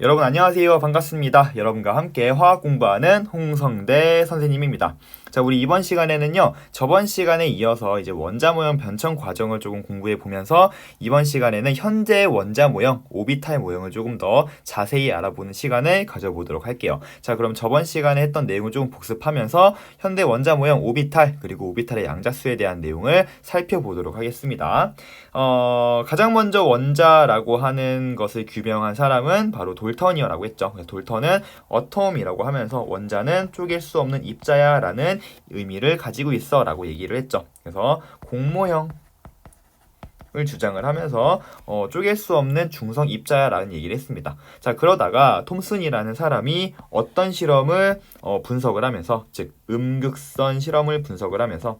여러분 안녕하세요. 반갑습니다. 여러분과 함께 화학 공부하는 홍성대 선생님입니다. 자, 우리 이번 시간에는요, 저번 시간에 이어서 이제 원자 모형 변천 과정을 조금 공부해 보면서 이번 시간에는 현재 원자 모형, 오비탈 모형을 조금 더 자세히 알아보는 시간을 가져보도록 할게요. 자, 그럼 저번 시간에 했던 내용을 조금 복습하면서 현대 원자 모형 오비탈, 그리고 오비탈의 양자수에 대한 내용을 살펴보도록 하겠습니다. 가장 먼저 원자라고 하는 것을 규명한 사람은 바로 돌턴이라고 했죠. 돌턴은 어텀이라고 하면서 원자는 쪼갤 수 없는 입자야 라는 의미를 가지고 있어 라고 얘기를 했죠. 그래서 공모형을 주장을 하면서 쪼갤 수 없는 중성 입자야 라는 얘기를 했습니다. 자, 그러다가 톰슨이라는 사람이 어떤 실험을 분석을 하면서, 즉 음극선 실험을 분석을 하면서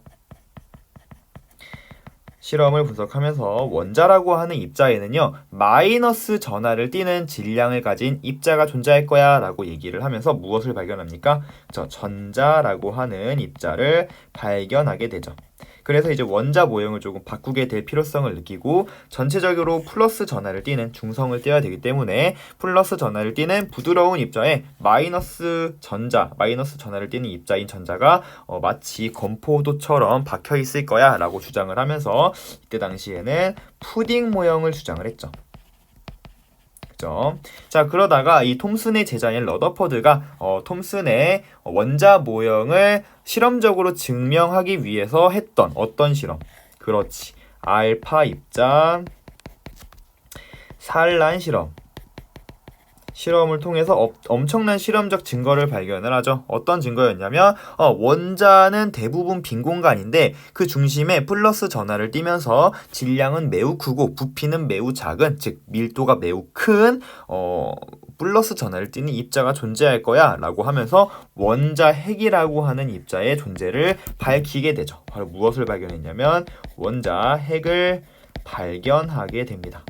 원자라고 하는 입자에는요, 마이너스 전하를 띠는 질량을 가진 입자가 존재할 거야 라고 얘기를 하면서 무엇을 발견합니까? 전자라고 하는 입자를 발견하게 되죠. 그래서 이제 원자 모형을 조금 바꾸게 될 필요성을 느끼고 전체적으로 플러스 전하를 띠는 중성을 떼야 되기 때문에 플러스 전하를 띠는 부드러운 입자에 마이너스 전하를 띠는 입자인 전자가 마치 건포도처럼 박혀 있을 거야 라고 주장을 하면서 이때 당시에는 푸딩 모형을 주장을 했죠. 그죠? 자, 그러다가 이 톰슨의 제자인 러더퍼드가 톰슨의 원자 모형을 실험적으로 증명하기 위해서 했던 어떤 실험? 그렇지. 알파 입자 산란 실험을 통해서 엄청난 실험적 증거를 발견을 하죠. 어떤 증거였냐면 원자는 대부분 빈 공간인데 그 중심에 플러스 전하를 띠면서 질량은 매우 크고 부피는 매우 작은, 즉 밀도가 매우 큰 플러스 전하를 띠는 입자가 존재할 거야 라고 하면서 원자핵이라고 하는 입자의 존재를 밝히게 되죠. 바로 무엇을 발견했냐면 원자핵을 발견하게 됩니다.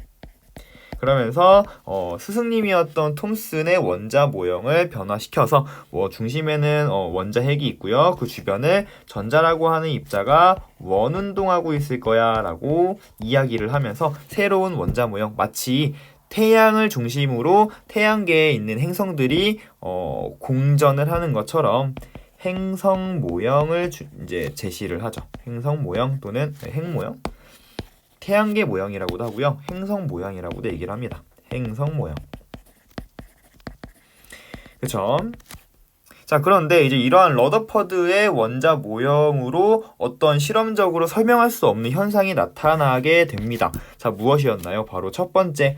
그러면서 스승님이었던 톰슨의 원자 모형을 변화시켜서 중심에는 원자핵이 있고요. 그 주변을 전자라고 하는 입자가 원운동하고 있을 거야 라고 이야기를 하면서 새로운 원자 모형, 마치 태양을 중심으로 태양계에 있는 행성들이 공전을 하는 것처럼 행성 모형을 이제 제시를 하죠. 행성 모형 또는 핵모형, 태양계 모형이라고도 하고요. 행성 모형이라고도 얘기를 합니다. 행성 모형. 그쵸? 자, 그런데 이제 이러한 러더퍼드의 원자 모형으로 어떤 실험적으로 설명할 수 없는 현상이 나타나게 됩니다. 자, 무엇이었나요? 바로 첫 번째,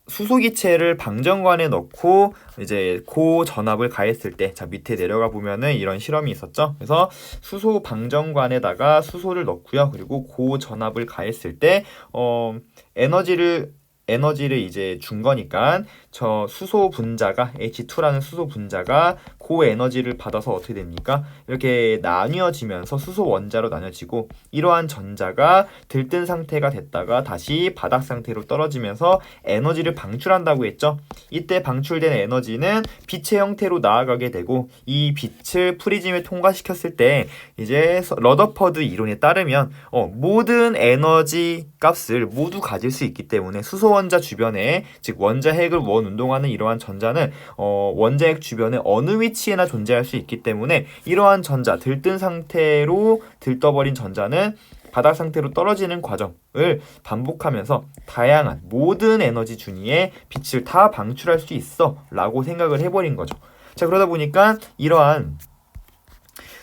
수소기체를 방전관에 넣고 이제 고전압을 가했을 때, 자, 밑에 내려가 보면은 이런 실험이 있었죠. 그래서 수소 방전관에다가 수소를 넣고요. 그리고 고전압을 가했을 때 에너지를 이제 준 거니까 저 수소 분자가 H2라는 수소 분자가 고에너지를 받아서 어떻게 됩니까? 이렇게 나뉘어지면서 수소 원자로 나뉘어지고 이러한 전자가 들뜬 상태가 됐다가 다시 바닥 상태로 떨어지면서 에너지를 방출한다고 했죠. 이때 방출된 에너지는 빛의 형태로 나아가게 되고 이 빛을 프리즘에 통과시켰을 때 이제 러더퍼드 이론에 따르면 모든 에너지 값을 모두 가질 수 있기 때문에 수소 원자 주변에, 즉 원자핵을 원운동하는 이러한 전자는 원자핵 주변에 어느 위치에나 존재할 수 있기 때문에 이러한 전자, 들뜬 상태로 들떠버린 전자는 바닥 상태로 떨어지는 과정을 반복하면서 다양한 모든 에너지 준위의 빛을 다 방출할 수 있어 라고 생각을 해버린 거죠. 자, 그러다 보니까 이러한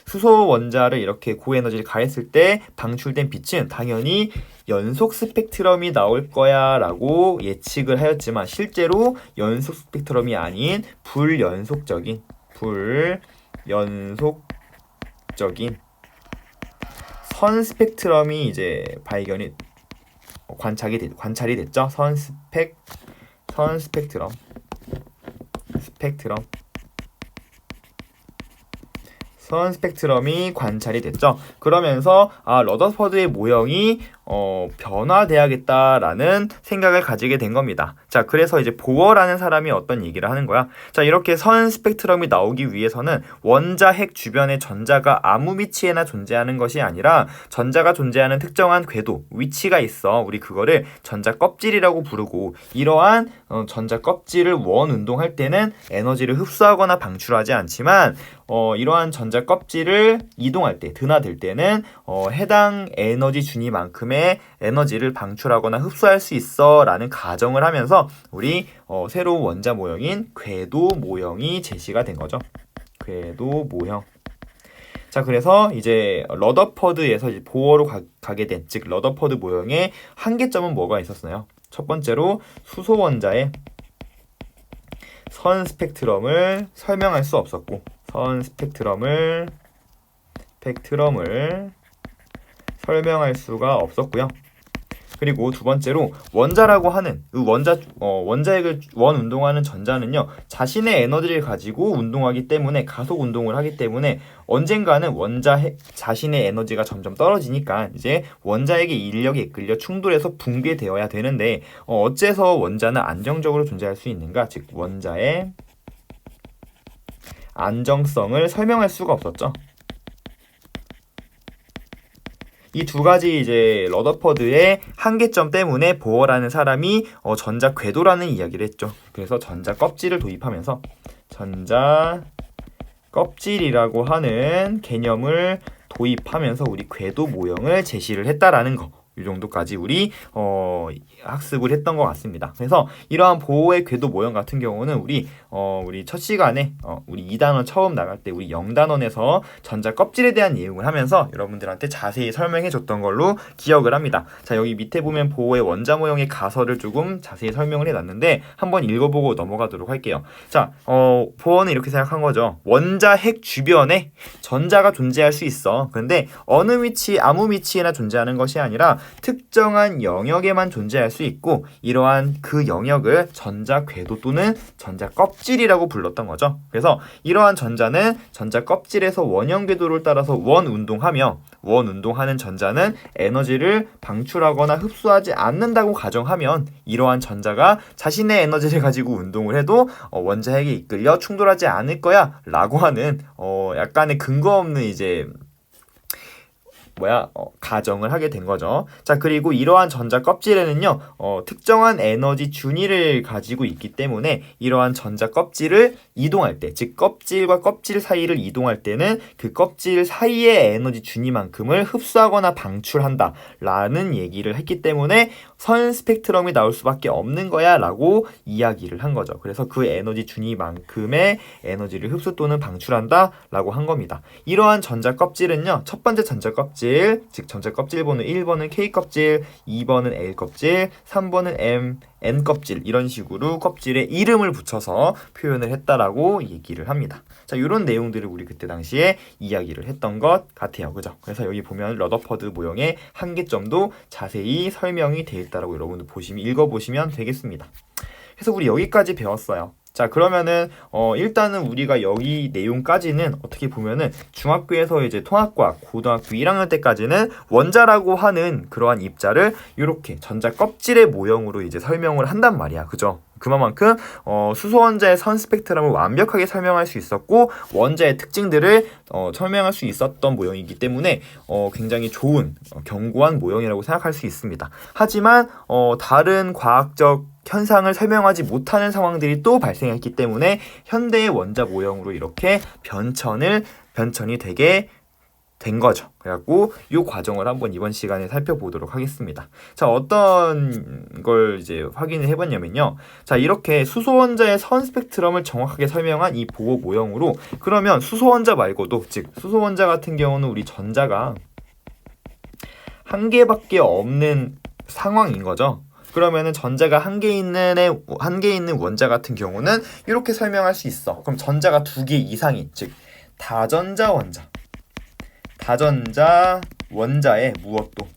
수소 원자를 이렇게 고에너지를 가했을 때 방출된 빛은 당연히 연속 스펙트럼이 나올 거야 라고 예측을 하였지만 실제로 연속 스펙트럼이 아닌 불연속적인 선 스펙트럼이 이제 관찰이 됐죠. 선 스펙트럼 선 스펙트럼이 관찰이 됐죠. 그러면서 러더퍼드의 모형이 변화돼야겠다라는 생각을 가지게 된 겁니다. 자, 그래서 이제 보어라는 사람이 어떤 얘기를 하는 거야? 자, 이렇게 선 스펙트럼이 나오기 위해서는 원자 핵 주변의 전자가 아무 위치에나 존재하는 것이 아니라 전자가 존재하는 특정한 궤도, 위치가 있어. 우리 그거를 전자 껍질이라고 부르고, 이러한 전자 껍질을 원 운동할 때는 에너지를 흡수하거나 방출하지 않지만 이러한 전자 껍질을 이동할 때, 드나들 때는 해당 에너지 준위만큼의 에너지를 방출하거나 흡수할 수 있어 라는 가정을 하면서 우리 새로운 원자 모형인 궤도 모형이 제시가 된 거죠. 궤도 모형. 자, 그래서 이제 러더퍼드에서 이제 보어로 가게 된, 즉 러더퍼드 모형의 한계점은 뭐가 있었나요? 첫 번째로 수소 원자의 선 스펙트럼을 설명할 수 없었고, 선 스펙트럼을 설명할 수가 없었고요. 그리고 두 번째로 원자라고 하는 원자핵을 원 운동하는 전자는요, 자신의 에너지를 가지고 운동하기 때문에, 가속 운동을 하기 때문에 언젠가는 원자핵 자신의 에너지가 점점 떨어지니까 이제 원자핵의 인력에 이끌려 충돌해서 붕괴되어야 되는데, 어째서 원자는 안정적으로 존재할 수 있는가? 즉 원자의 안정성을 설명할 수가 없었죠. 이 두 가지 이제 러더퍼드의 한계점 때문에 보어라는 사람이 전자 궤도라는 이야기를 했죠. 그래서 전자 껍질을 도입하면서 전자 껍질이라고 하는 개념을 도입하면서 우리 궤도 모형을 제시를 했다라는 거. 이 정도까지 우리 학습을 했던 것 같습니다. 그래서 이러한 보호의 궤도 모형 같은 경우는 우리 첫 시간에 우리 2단원 처음 나갈 때 우리 0단원에서 전자 껍질에 대한 내용을 하면서 여러분들한테 자세히 설명해 줬던 걸로 기억을 합니다. 자, 여기 밑에 보면 보호의 원자 모형의 가설을 조금 자세히 설명을 해놨는데 한번 읽어보고 넘어가도록 할게요. 자, 보호는 이렇게 생각한 거죠. 원자 핵 주변에 전자가 존재할 수 있어. 그런데 어느 위치, 아무 위치에나 존재하는 것이 아니라 특정한 영역에만 존재할 수 있고, 이러한 그 영역을 전자 궤도 또는 전자 껍질이라고 불렀던 거죠. 그래서 이러한 전자는 전자 껍질에서 원형 궤도를 따라서 원 운동하는 전자는 에너지를 방출하거나 흡수하지 않는다고 가정하면, 이러한 전자가 자신의 에너지를 가지고 운동을 해도 원자핵에 이끌려 충돌하지 않을 거야 라고 하는 약간의 근거 없는 이제 가정을 하게 된 거죠. 자, 그리고 이러한 전자 껍질에는요, 특정한 에너지 준위를 가지고 있기 때문에 이러한 전자 껍질을 이동할 때, 즉 껍질과 껍질 사이를 이동할 때는 그 껍질 사이의 에너지 준위만큼을 흡수하거나 방출한다 라는 얘기를 했기 때문에 선 스펙트럼이 나올 수밖에 없는 거야 라고 이야기를 한 거죠. 그래서 그 에너지 준위만큼의 에너지를 흡수 또는 방출한다 라고 한 겁니다. 이러한 전자 껍질은요, 첫 번째 전자 껍질, 즉 전자 껍질 번호 1번은 K 껍질, 2번은 L 껍질, 3번은 N 껍질, 이런 식으로 껍질에 이름을 붙여서 표현을 했다라고 얘기를 합니다. 자, 이런 내용들을 우리 그때 당시에 이야기를 했던 것 같아요. 그죠? 그래서 여기 보면 러더퍼드 모형의 한계점도 자세히 설명이 되어 있다라고 여러분들 읽어보시면 되겠습니다. 그래서 우리 여기까지 배웠어요. 자, 그러면은 일단은 우리가 여기 내용까지는 어떻게 보면은 중학교에서 이제 통합과학, 고등학교 1학년 때까지는 원자라고 하는 그러한 입자를 이렇게 전자 껍질의 모형으로 이제 설명을 한단 말이야. 그죠? 그만큼 수소 원자의 선 스펙트럼을 완벽하게 설명할 수 있었고, 원자의 특징들을 설명할 수 있었던 모형이기 때문에 굉장히 좋은 견고한 모형이라고 생각할 수 있습니다. 하지만 다른 과학적 현상을 설명하지 못하는 상황들이 또 발생했기 때문에 현대의 원자 모형으로 이렇게 변천이 되게 된 거죠. 그래갖고 이 과정을 한번 이번 시간에 살펴보도록 하겠습니다. 자, 어떤 걸 이제 확인을 해봤냐면요. 자, 이렇게 수소 원자의 선 스펙트럼을 정확하게 설명한 이 보호 모형으로, 그러면 수소 원자 말고도, 즉 수소 원자 같은 경우는 우리 전자가 한 개밖에 없는 상황인 거죠. 그러면은 전자가 한 개 있는 원자 같은 경우는 이렇게 설명할 수 있어. 그럼 전자가 2개 이상인, 즉 다전자 원자의 무엇도,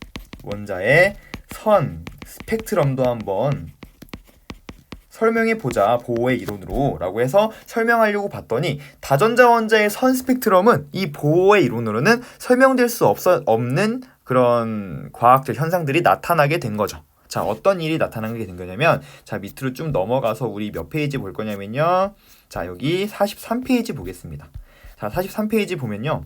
원자의 선 스펙트럼도 한번 설명해보자, 보호의 이론으로 라고 해서 설명하려고 봤더니, 다전자 원자의 선 스펙트럼은 이 보호의 이론으로는 설명될 수 없는 그런 과학적 현상들이 나타나게 된 거죠. 자, 어떤 일이 나타나게 된 거냐면, 자, 밑으로 좀 넘어가서 우리 몇 페이지 볼 거냐면요. 자, 여기 43페이지 보겠습니다. 자, 43페이지 보면요.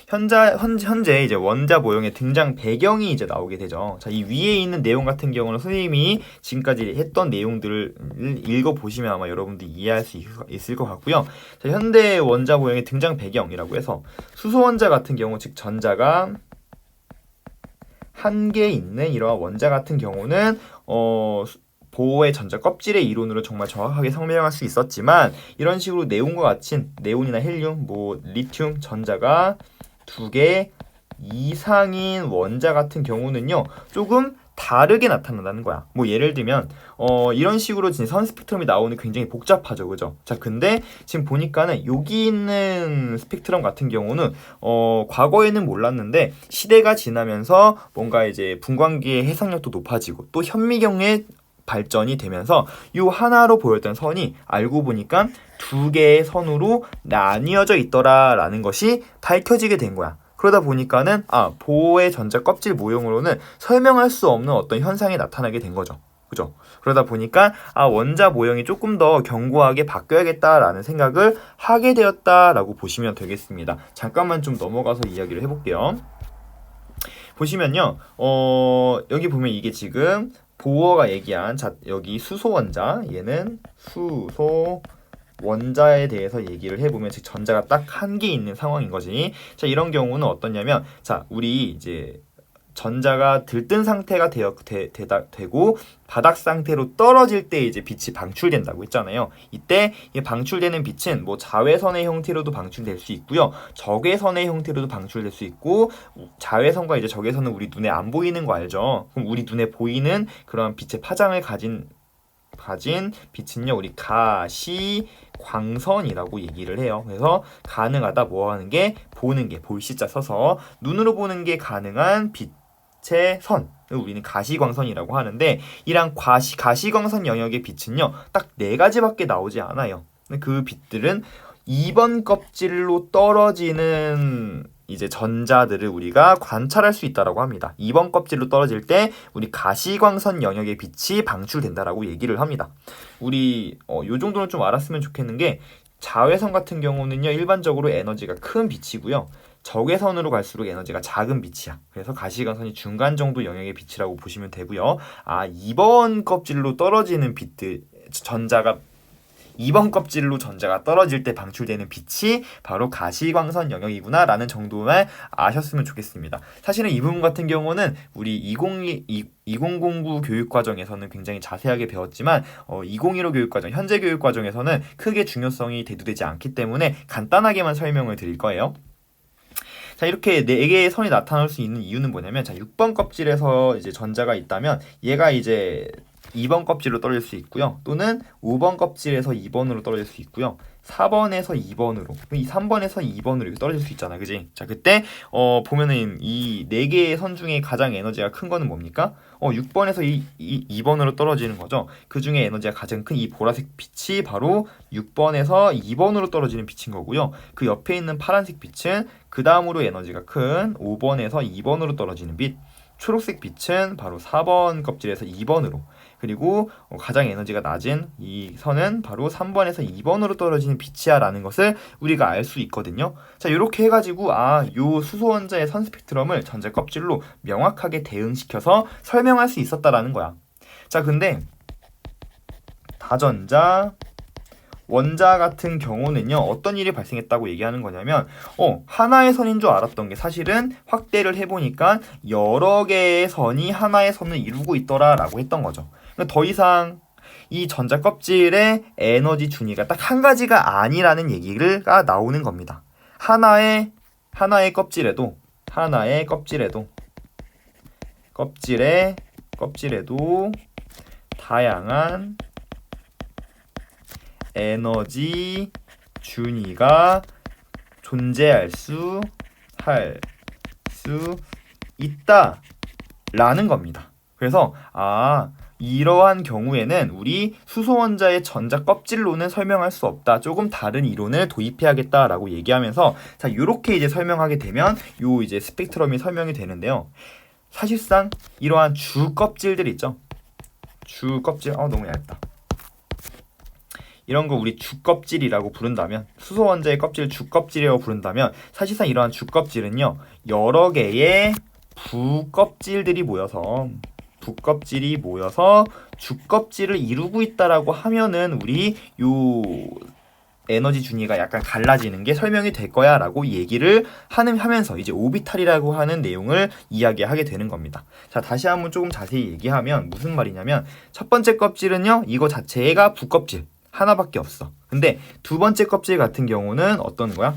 현재 이제 원자 모형의 등장 배경이 이제 나오게 되죠. 자, 이 위에 있는 내용 같은 경우는 선생님이 지금까지 했던 내용들을 읽어보시면 아마 여러분들이 이해할 수 있을 것 같고요. 자, 현대 원자 모형의 등장 배경이라고 해서 수소 원자 같은 경우, 즉 전자가 한 개 있는 이러한 원자 같은 경우는 보호의 전자 껍질의 이론으로 정말 정확하게 설명할 수 있었지만, 이런 식으로 네온과 같은 네온이나 헬륨, 리튬 전자가 2개 이상인 원자 같은 경우는요 조금 다르게 나타난다는 거야. 예를 들면 이런 식으로 지금 선 스펙트럼이 나오는 굉장히 복잡하죠, 그죠? 자, 근데 지금 보니까는 여기 있는 스펙트럼 같은 경우는 과거에는 몰랐는데 시대가 지나면서 뭔가 이제 분광기의 해상력도 높아지고 또 현미경의 발전이 되면서 요 하나로 보였던 선이 알고 보니까 2개의 선으로 나뉘어져 있더라라는 것이 밝혀지게 된 거야. 그러다 보니까는 보호의 전자 껍질 모형으로는 설명할 수 없는 어떤 현상이 나타나게 된 거죠. 그죠? 그러다 보니까 원자 모형이 조금 더 견고하게 바뀌어야겠다라는 생각을 하게 되었다라고 보시면 되겠습니다. 잠깐만 좀 넘어가서 이야기를 해볼게요. 보시면요, 여기 보면 이게 지금 보어가 얘기한, 자, 여기 수소 원자, 얘는 수소 원자에 대해서 얘기를 해보면, 즉 전자가 딱 한 개 있는 상황인 거지. 자, 이런 경우는 어떠냐면, 자, 우리 이제 전자가 들뜬 상태가 되고 바닥 상태로 떨어질 때 이제 빛이 방출된다고 했잖아요. 이때 방출되는 빛은 자외선의 형태로도 방출될 수 있고요, 적외선의 형태로도 방출될 수 있고, 자외선과 이제 적외선은 우리 눈에 안 보이는 거 알죠? 그럼 우리 눈에 보이는 그런 빛의 파장을 가진 빛은요, 우리 가시광선이라고 얘기를 해요. 그래서 가능하다, 하는 게 보는 게, 볼시자 써서 눈으로 보는 게 가능한 빛의 선을 우리는 가시광선이라고 하는데, 이랑 가시광선 영역의 빛은요 딱 4가지밖에 나오지 않아요. 그 빛들은 2번 껍질로 떨어지는 이제 전자들을 우리가 관찰할 수 있다라고 합니다. 2번 껍질로 떨어질 때 우리 가시광선 영역의 빛이 방출된다라고 얘기를 합니다. 우리 요 정도는 좀 알았으면 좋겠는 게, 자외선 같은 경우는요 일반적으로 에너지가 큰 빛이고요, 적외선으로 갈수록 에너지가 작은 빛이야. 그래서 가시광선이 중간 정도 영역의 빛이라고 보시면 되고요. 2번 껍질로 떨어지는 빛들, 전자가 2번 껍질로 전자가 떨어질 때 방출되는 빛이 바로 가시광선 영역이구나 라는 정도만 아셨으면 좋겠습니다. 사실은 이 부분 같은 경우는 우리 2009 교육과정에서는 굉장히 자세하게 배웠지만 2015 교육과정, 현재 교육과정에서는 크게 중요성이 대두되지 않기 때문에 간단하게만 설명을 드릴 거예요. 자, 이렇게 4개의 선이 나타날 수 있는 이유는 뭐냐면, 자, 6번 껍질에서 이제 전자가 있다면 얘가 이제 2번 껍질로 떨어질 수 있고요, 또는 5번 껍질에서 2번으로 떨어질 수 있고요, 4번에서 2번으로, 이 3번에서 2번으로 이렇게 떨어질 수 있잖아, 그지? 자, 그때 보면은 이 4개의 선 중에 가장 에너지가 큰 거는 뭡니까? 6번에서 2번으로 떨어지는 거죠. 그 중에 에너지가 가장 큰 이 보라색 빛이 바로 6번에서 2번으로 떨어지는 빛인 거고요. 그 옆에 있는 파란색 빛은 그 다음으로 에너지가 큰 5번에서 2번으로 떨어지는 빛, 초록색 빛은 바로 4번 껍질에서 2번으로, 그리고 가장 에너지가 낮은 이 선은 바로 3번에서 2번으로 떨어지는 빛이야 라는 것을 우리가 알 수 있거든요. 자, 이렇게 해가지고 요 수소 원자의 선 스펙트럼을 전자 껍질로 명확하게 대응시켜서 설명할 수 있었다라는 거야. 자, 근데 다전자 원자 같은 경우는요 어떤 일이 발생했다고 얘기하는 거냐면, 하나의 선인 줄 알았던 게 사실은 확대를 해보니까 여러 개의 선이 하나의 선을 이루고 있더라 라고 했던 거죠. 그러니까 더 이상 이 전자 껍질의 에너지 준위가 딱 한 가지가 아니라는 얘기가 나오는 겁니다. 하나의 껍질에도 다양한 에너지 준위가 존재할 수 있다라는 겁니다. 그래서 이러한 경우에는 우리 수소 원자의 전자 껍질로는 설명할 수 없다. 조금 다른 이론을 도입해야겠다라고 얘기하면서 자, 이렇게 이제 설명하게 되면 요 이제 스펙트럼이 설명이 되는데요. 사실상 이러한 주 껍질들 있죠. 주 껍질, 너무 얇다. 이런 거 우리 주껍질이라고 부른다면, 수소 원자의 껍질 주껍질이라고 부른다면, 사실상 이러한 주껍질은요, 여러 개의 부껍질이 모여서 주껍질을 이루고 있다라고 하면은 우리 요 에너지 준위가 약간 갈라지는 게 설명이 될 거야 라고 얘기를 하면서 이제 오비탈이라고 하는 내용을 이야기하게 되는 겁니다. 자, 다시 한번 조금 자세히 얘기하면 무슨 말이냐면, 첫 번째 껍질은요, 이거 자체가 부껍질 하나밖에 없어. 근데 두 번째 껍질 같은 경우는 어떤 거야?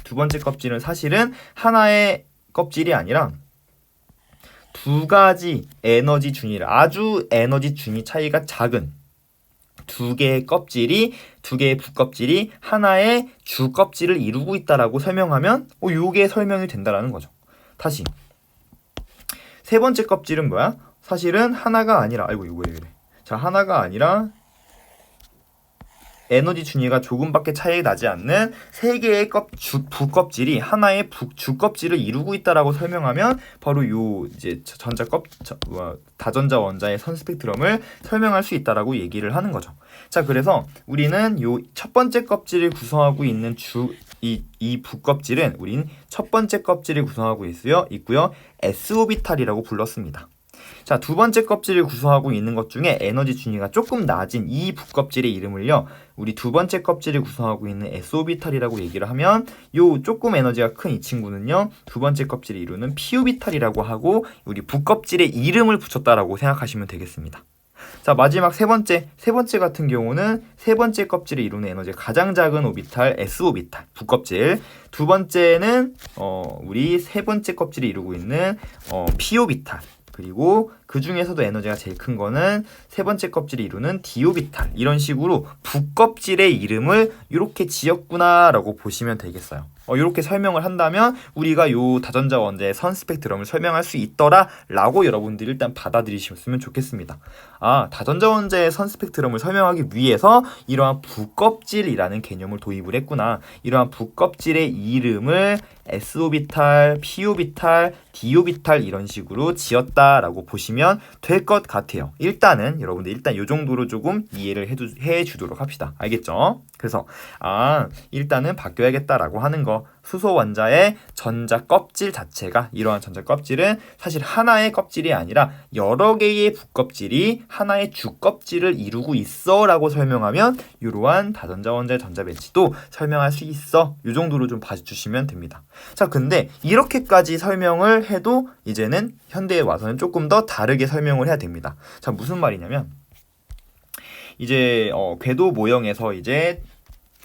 두 번째 껍질은 사실은 하나의 껍질이 아니라 두 가지 에너지 준위를, 아주 에너지 준위 차이가 작은 두 개의 부껍질이 하나의 주 껍질을 이루고 있다라고 설명하면 요게 설명이 된다라는 거죠. 다시 세 번째 껍질은 뭐야? 사실은 하나가 아니라, 이거 왜 그래? 자, 하나가 아니라 에너지 준위가 조금밖에 차이 나지 않는 세 개의 부껍질이 하나의 주껍질을 이루고 있다라고 설명하면 바로 요 이제 다전자 원자의 선 스펙트럼을 설명할 수 있다라고 얘기를 하는 거죠. 자, 그래서 우리는 요 첫 번째 껍질을 구성하고 있는 이 부껍질은 우린 첫 번째 껍질을 구성하고 있고요. s오비탈이라고 불렀습니다. 자, 두 번째 껍질을 구성하고 있는 것 중에 에너지 준위가 조금 낮은 이 부껍질의 이름을요, 우리 두 번째 껍질을 구성하고 있는 s오비탈이라고 얘기를 하면, 요 조금 에너지가 큰 이 친구는요, 두 번째 껍질을 이루는 p오비탈이라고 하고 우리 부껍질의 이름을 붙였다라고 생각하시면 되겠습니다. 자, 마지막 세 번째 같은 경우는 세 번째 껍질을 이루는 에너지가 가장 작은 오비탈 s오비탈 부껍질. 두 번째는 우리 세 번째 껍질을 이루고 있는 p오비탈. 그리고 그 중에서도 에너지가 제일 큰 거는 세 번째 껍질이 이루는 d오비탈. 이런 식으로 부껍질의 이름을 이렇게 지었구나라고 보시면 되겠어요. 이렇게 설명을 한다면 우리가 요 다전자 원자의 선 스펙트럼을 설명할 수 있더라라고 여러분들이 일단 받아들이셨으면 좋겠습니다. 아, 다전자 원자의 선 스펙트럼을 설명하기 위해서 이러한 부껍질이라는 개념을 도입을 했구나. 이러한 부껍질의 이름을 s오비탈, p오비탈, d오비탈 이런 식으로 지었다라고 보시면 될 것 같아요. 일단은 여러분들 요 정도로 조금 이해를 해주도록 합시다. 알겠죠? 그래서 일단은 바뀌어야겠다라고 하는 거, 수소 원자의 전자 껍질 자체가, 이러한 전자 껍질은 사실 하나의 껍질이 아니라 여러 개의 부껍질이 하나의 주껍질을 이루고 있어 라고 설명하면 이러한 다전자 원자의 전자 배치도 설명할 수 있어. 이 정도로 좀 봐주시면 됩니다. 자, 근데 이렇게까지 설명을 해도 이제는 현대에 와서는 조금 더 다르게 설명을 해야 됩니다. 자, 무슨 말이냐면 이제 궤도 모형에서 이제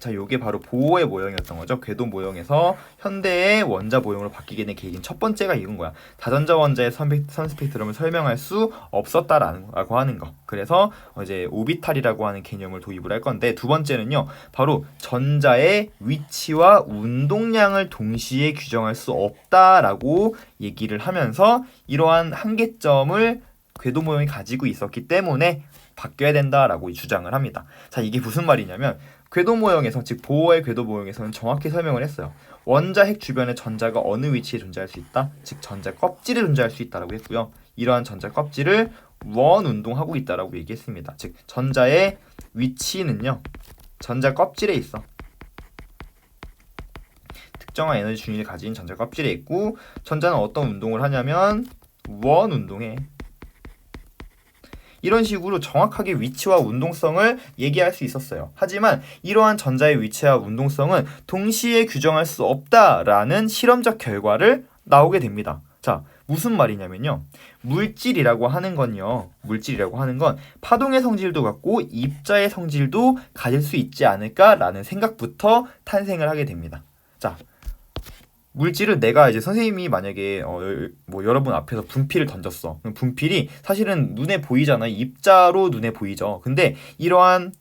요게 바로 보호의 모형이었던 거죠. 궤도 모형에서 현대의 원자 모형으로 바뀌게 된 계기는 첫 번째가 이건 거야. 다전자 원자의 선 스펙트럼을 설명할 수 없었다라고 하는 거. 그래서 이제 오비탈이라고 하는 개념을 도입을 할 건데, 두 번째는요, 바로 전자의 위치와 운동량을 동시에 규정할 수 없다라고 얘기를 하면서 이러한 한계점을 궤도 모형이 가지고 있었기 때문에 바뀌어야 된다라고 주장을 합니다. 자, 이게 무슨 말이냐면 궤도 모형에서, 즉 보호의 궤도 모형에서는 정확히 설명을 했어요. 원자 핵 주변에 전자가 어느 위치에 존재할 수 있다? 즉 전자 껍질에 존재할 수 있다라고 했고요. 이러한 전자 껍질을 원 운동하고 있다라고 얘기했습니다. 즉 전자의 위치는요, 전자 껍질에 있어. 특정한 에너지 준위를 가진 전자 껍질에 있고, 전자는 어떤 운동을 하냐면 원 운동해. 이런 식으로 정확하게 위치와 운동성을 얘기할 수 있었어요. 하지만 이러한 전자의 위치와 운동성은 동시에 규정할 수 없다라는 실험적 결과를 나오게 됩니다. 자, 무슨 말이냐면요, 물질이라고 하는 건 파동의 성질도 갖고 입자의 성질도 가질 수 있지 않을까라는 생각부터 탄생을 하게 됩니다. 자, 물질은 내가 이제 선생님이 만약에 여러분 앞에서 분필을 던졌어. 그럼 분필이 사실은 눈에 보이잖아. 입자로 눈에 보이죠. 근데 이러한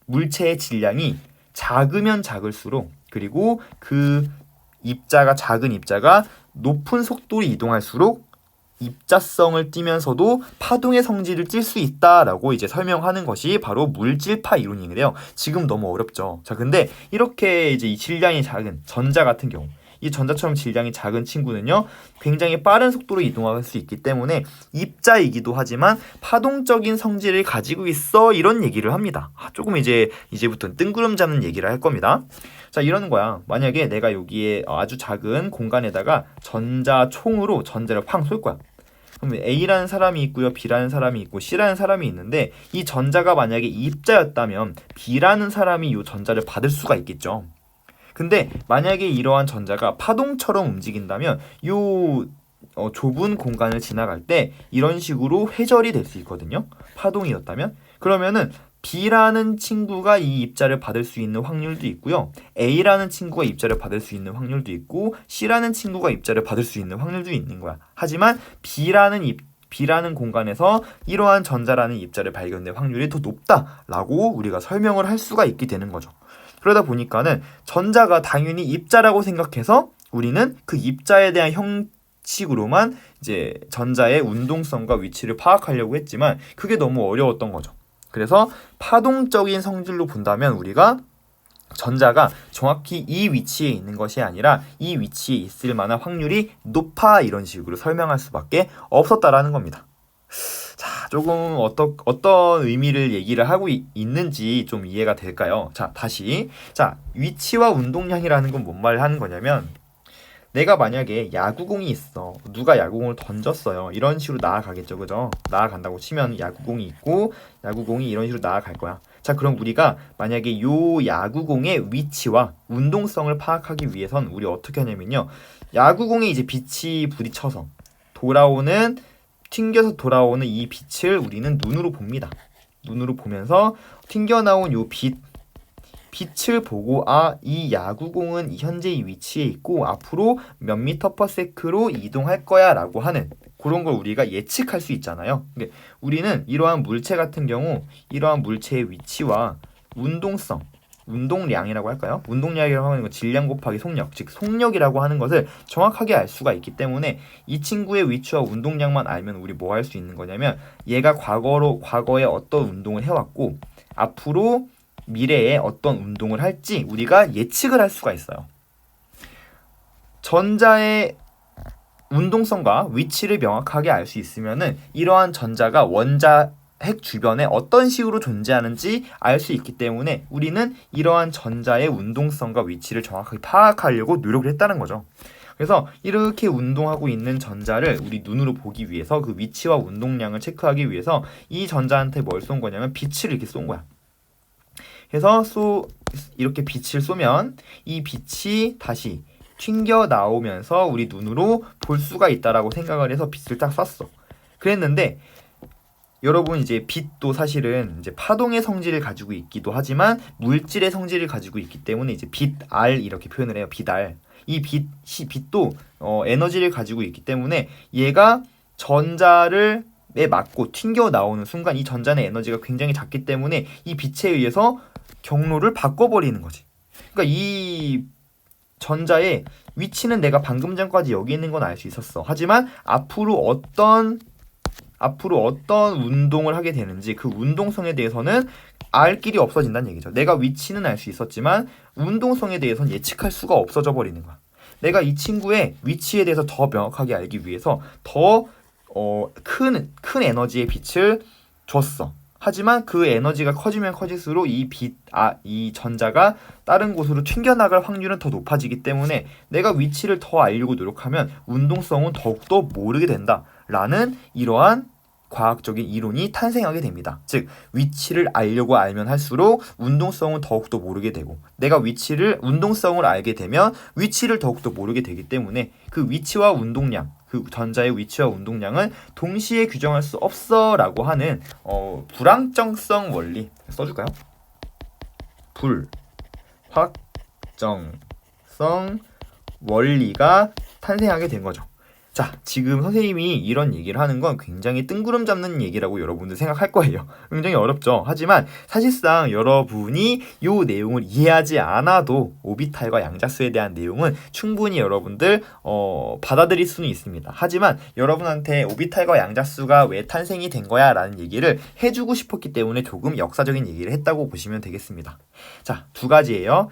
물체의 질량이 작으면 작을수록, 그리고 그 작은 입자가 높은 속도로 이동할수록 입자성을 띠면서도 파동의 성질을 띨 수 있다라고 이제 설명하는 것이 바로 물질파 이론인데요. 지금 너무 어렵죠. 자, 근데 이렇게 이제 이 질량이 작은 전자 같은 경우, 이 전자처럼 질량이 작은 친구는요, 굉장히 빠른 속도로 이동할 수 있기 때문에 입자이기도 하지만 파동적인 성질을 가지고 있어, 이런 얘기를 합니다. 조금 이제부터는 뜬구름 잡는 얘기를 할 겁니다. 자, 이러는 거야. 만약에 내가 여기에 아주 작은 공간에다가 전자총으로 전자를 팡 쏠 거야. 그럼 A라는 사람이 있고요, B라는 사람이 있고 C라는 사람이 있는데, 이 전자가 만약에 입자였다면 B라는 사람이 이 전자를 받을 수가 있겠죠. 근데 만약에 이러한 전자가 파동처럼 움직인다면 요 좁은 공간을 지나갈 때 이런 식으로 회절이 될 수 있거든요. 파동이었다면. 그러면은 B라는 친구가 이 입자를 받을 수 있는 확률도 있고요, A라는 친구가 입자를 받을 수 있는 확률도 있고, C라는 친구가 입자를 받을 수 있는 확률도 있는 거야. 하지만 B라는 공간에서 이러한 전자라는 입자를 발견될 확률이 더 높다라고 우리가 설명을 할 수가 있게 되는 거죠. 그러다 보니까는 전자가 당연히 입자라고 생각해서 우리는 그 입자에 대한 형식으로만 이제 전자의 운동성과 위치를 파악하려고 했지만 그게 너무 어려웠던 거죠. 그래서 파동적인 성질로 본다면 우리가 전자가 정확히 이 위치에 있는 것이 아니라 이 위치에 있을 만한 확률이 높아, 이런 식으로 설명할 수밖에 없었다라는 겁니다. 자, 조금 어떤 의미를 얘기를 하고 있는지 좀 이해가 될까요? 자, 다시. 자, 위치와 운동량이라는 건 뭔 말을 하는 거냐면, 내가 만약에 야구공이 있어. 누가 야구공을 던졌어요. 이런 식으로 나아가겠죠, 그죠? 나아간다고 치면 야구공이 있고, 야구공이 이런 식으로 나아갈 거야. 자, 그럼 우리가 만약에 요 야구공의 위치와 운동성을 파악하기 위해선 우리 어떻게 하냐면요, 야구공에 이제 빛이 부딪혀서 튕겨서 돌아오는 이 빛을 우리는 눈으로 봅니다. 눈으로 보면서 튕겨나온 요 빛을 보고, 이 야구공은 현재 이 위치에 있고 앞으로 몇 미터 퍼 세크로 이동할 거야 라고 하는 그런 걸 우리가 예측할 수 있잖아요. 그러니까 우리는 이러한 물체 같은 경우 이러한 물체의 위치와 운동량이라고 할까요? 운동량이라고 하는 건 질량 곱하기 속력, 즉 속력이라고 하는 것을 정확하게 알 수가 있기 때문에 이 친구의 위치와 운동량만 알면 우리 뭐 할 수 있는 거냐면, 얘가 과거에 어떤 운동을 해왔고 앞으로 미래에 어떤 운동을 할지 우리가 예측을 할 수가 있어요. 전자의 운동성과 위치를 명확하게 알 수 있으면은 이러한 전자가 핵 주변에 어떤 식으로 존재하는지 알 수 있기 때문에 우리는 이러한 전자의 운동성과 위치를 정확하게 파악하려고 노력을 했다는 거죠. 그래서 이렇게 운동하고 있는 전자를 우리 눈으로 보기 위해서 그 위치와 운동량을 체크하기 위해서 이 전자한테 뭘 쏜 거냐면 빛을 이렇게 쏜 거야. 그래서 이렇게 빛을 쏘면 이 빛이 다시 튕겨 나오면서 우리 눈으로 볼 수가 있다라고 생각을 해서 빛을 딱 쐈어. 그랬는데 여러분, 이제 빛도 사실은 이제 파동의 성질을 가지고 있기도 하지만 물질의 성질을 가지고 있기 때문에 이제 빛R 이렇게 표현을 해요. 빛R. 이 빛도 에너지를 가지고 있기 때문에 얘가 전자에 맞고 튕겨 나오는 순간 이 전자의 에너지가 굉장히 작기 때문에 이 빛에 의해서 경로를 바꿔버리는 거지. 그러니까 이 전자의 위치는 내가 방금 전까지 여기 있는 건 알 수 있었어. 하지만 앞으로 어떤 운동을 하게 되는지 그 운동성에 대해서는 알 길이 없어진다는 얘기죠. 내가 위치는 알 수 있었지만 운동성에 대해서는 예측할 수가 없어져 버리는 거야. 내가 이 친구의 위치에 대해서 더 명확하게 알기 위해서 더 큰 에너지의 빛을 줬어. 하지만 그 에너지가 커지면 커질수록 이 전자가 다른 곳으로 튕겨나갈 확률은 더 높아지기 때문에 내가 위치를 더 알려고 노력하면 운동성은 더욱더 모르게 된다라는 이러한 과학적인 이론이 탄생하게 됩니다. 즉, 위치를 알려고 알면 할수록 운동성은 더욱더 모르게 되고, 내가 운동성을 알게 되면 위치를 더욱더 모르게 되기 때문에 그 위치와 운동량, 그 전자의 위치와 운동량은 동시에 규정할 수 없어 라고 하는 불확정성 원리 써줄까요? 불확정성 원리가 탄생하게 된 거죠. 자, 지금 선생님이 이런 얘기를 하는 건 굉장히 뜬구름 잡는 얘기라고 여러분들 생각할 거예요. 굉장히 어렵죠. 하지만 사실상 여러분이 이 내용을 이해하지 않아도 오비탈과 양자수에 대한 내용은 충분히 여러분들 받아들일 수는 있습니다. 하지만 여러분한테 오비탈과 양자수가 왜 탄생이 된 거야 라는 얘기를 해주고 싶었기 때문에 조금 역사적인 얘기를 했다고 보시면 되겠습니다. 자, 두 가지예요.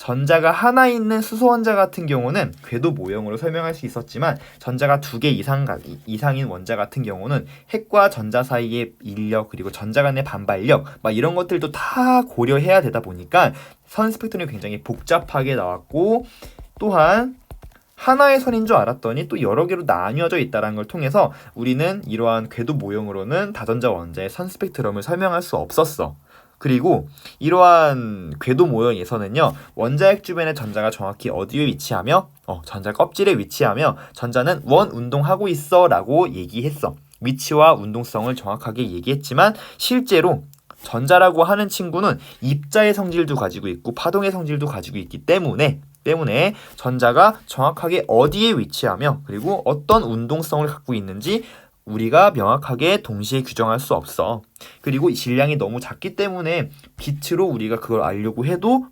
전자가 하나 있는 수소 원자 같은 경우는 궤도 모형으로 설명할 수 있었지만 전자가 2개 이상인 원자 같은 경우는 핵과 전자 사이의 인력 그리고 전자 간의 반발력 막 이런 것들도 다 고려해야 되다 보니까 선 스펙트럼이 굉장히 복잡하게 나왔고 또한 하나의 선인 줄 알았더니 또 여러 개로 나뉘어져 있다는 걸 통해서 우리는 이러한 궤도 모형으로는 다전자 원자의 선 스펙트럼을 설명할 수 없었어. 그리고 이러한 궤도 모형에서는요 원자핵 주변의 전자가 정확히 어디에 위치하며 전자 껍질에 위치하며 전자는 원 운동하고 있어 라고 얘기했어. 위치와 운동성을 정확하게 얘기했지만 실제로 전자라고 하는 친구는 입자의 성질도 가지고 있고 파동의 성질도 가지고 있기 때문에 전자가 정확하게 어디에 위치하며 그리고 어떤 운동성을 갖고 있는지 우리가 명확하게 동시에 규정할 수 없어. 그리고 질량이 너무 작기 때문에 빛으로 우리가 그걸 알려고 해도